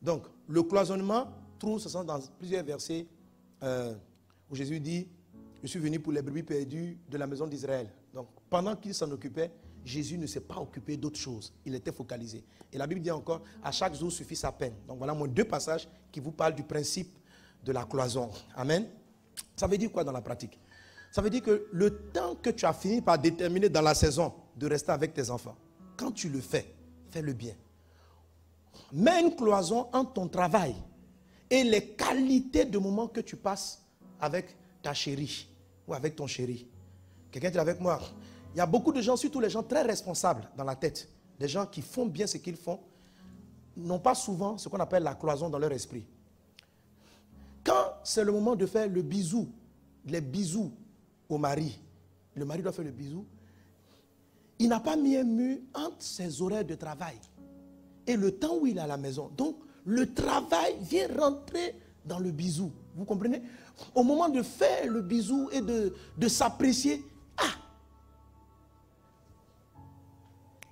Donc, le cloisonnement trouve ce sens dans plusieurs versets où Jésus dit, je suis venu pour les brebis perdues de la maison d'Israël. Donc, pendant qu'il s'en occupait, Jésus ne s'est pas occupé d'autre chose. Il était focalisé. Et la Bible dit encore, à chaque jour suffit sa peine. Donc, voilà moins 2 passages qui vous parlent du principe de la cloison. Amen. Ça veut dire quoi dans la pratique? Ça veut dire que le temps que tu as fini par déterminer dans la saison de rester avec tes enfants, quand tu le fais, fais-le bien. Mets une cloison entre ton travail et les qualités de moment que tu passes avec ta chérie ou avec ton chéri. Quelqu'un est avec moi? Il y a beaucoup de gens, surtout les gens très responsables dans la tête, des gens qui font bien ce qu'ils font, n'ont pas souvent ce qu'on appelle la cloison dans leur esprit. Quand c'est le moment de faire le bisou, les bisous au mari, le mari doit faire le bisou, il n'a pas mis un mur entre ses horaires de travail et le temps où il est à la maison. Donc, le travail vient rentrer dans le bisou. Vous comprenez? Au moment de faire le bisou et de s'apprécier,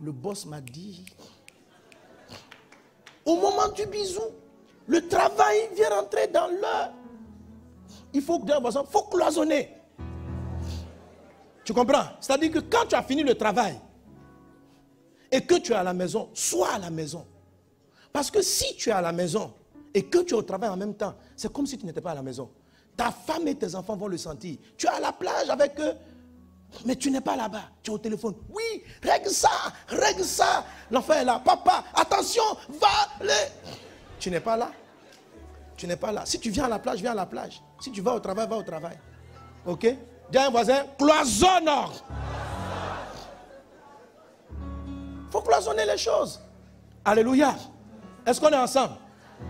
le boss m'a dit, au moment du bisou, le travail vient rentrer dans l'heure. Il faut cloisonner. Tu comprends? C'est-à-dire que quand tu as fini le travail et que tu es à la maison, sois à la maison. Parce que si tu es à la maison et que tu es au travail en même temps, c'est comme si tu n'étais pas à la maison. Ta femme et tes enfants vont le sentir. Tu es à la plage avec eux, mais tu n'es pas là-bas. Tu es au téléphone. Oui, règle ça, règle ça. L'enfant est là. Papa, attention, tu n'es pas là. Tu n'es pas là. Si tu viens à la plage, viens à la plage. Si tu vas au travail, va au travail. Ok? Dis à un voisin, cloisonne. Il faut cloisonner les choses. Alléluia. Est-ce qu'on est ensemble?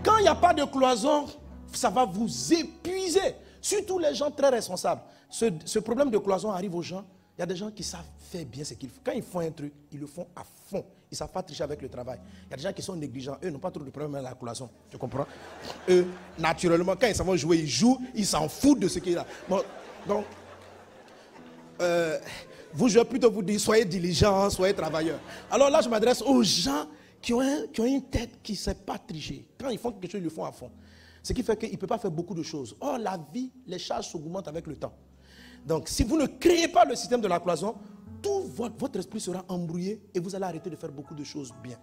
Quand il n'y a pas de cloison, ça va vous épuiser. Surtout les gens très responsables. Ce problème de cloison arrive aux gens. Il y a des gens qui savent faire bien ce qu'ils font. Quand ils font un truc, ils le font à fond. Ils ne savent pas tricher avec le travail. Il y a des gens qui sont négligents. Eux n'ont pas trop de problème avec la cloison. Tu comprends? Eux, naturellement, quand ils savent jouer, ils jouent. Ils s'en foutent de ce qu'il y a. Bon, donc, je vais plutôt vous dire, soyez diligents, soyez travailleurs. Alors là, je m'adresse aux gens qui ont une tête qui ne sait pas tricher. Quand ils font quelque chose, ils le font à fond. Ce qui fait qu'ils ne peuvent pas faire beaucoup de choses. Or, la vie, les charges s'augmentent avec le temps. Donc, si vous ne créez pas le système de la cloison, tout votre esprit sera embrouillé et vous allez arrêter de faire beaucoup de choses bien.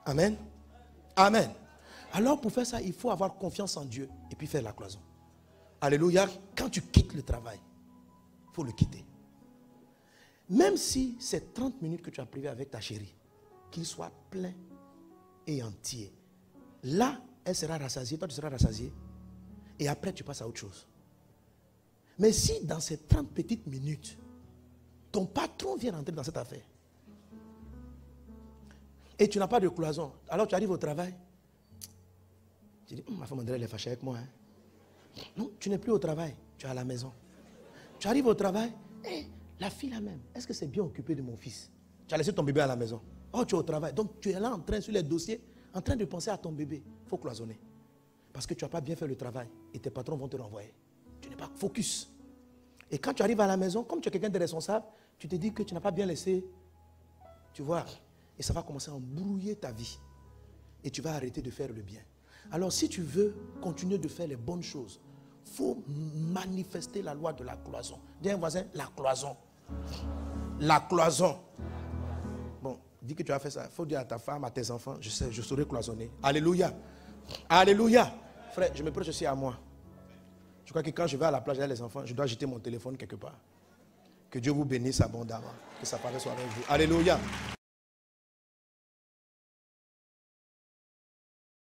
Amen. Amen. Alors, pour faire ça, il faut avoir confiance en Dieu et puis faire la cloison. Alléluia. Quand tu quittes le travail, il faut le quitter. Même si c'est 30 minutes que tu as privé avec ta chérie, qu'il soit plein et entier. Là, elle sera rassasiée, toi tu seras rassasié. Et après, tu passes à autre chose. Mais si dans ces 30 petites minutes, ton patron vient rentrer dans cette affaire, et tu n'as pas de cloison, alors tu arrives au travail, tu dis, ma femme André, elle est fâchée avec moi. Hein. Non, tu n'es plus au travail, tu es à la maison. Tu arrives au travail, la fille là même, est-ce que c'est bien occupé de mon fils? Tu as laissé ton bébé à la maison. Oh, tu es au travail. Donc, tu es là en train, sur les dossiers, en train de penser à ton bébé. Il faut cloisonner. Parce que tu n'as pas bien fait le travail. Et tes patrons vont te renvoyer. Tu n'es pas focus. Et quand tu arrives à la maison, comme tu es quelqu'un de responsable, tu te dis que tu n'as pas bien laissé. Tu vois. Et ça va commencer à embrouiller ta vie. Et tu vas arrêter de faire le bien. Alors, si tu veux continuer de faire les bonnes choses, il faut manifester la loi de la cloison. Dis à un voisin, la cloison. La cloison. Bon, dis que tu as fait ça. Il faut dire à ta femme, à tes enfants, je saurai cloisonner. Alléluia. Alléluia. Frère, je me prêche aussi à moi. Je crois que quand je vais à la plage avec les enfants, je dois jeter mon téléphone quelque part. Que Dieu vous bénisse abondamment. Que sa parole soit avec vous. Alléluia.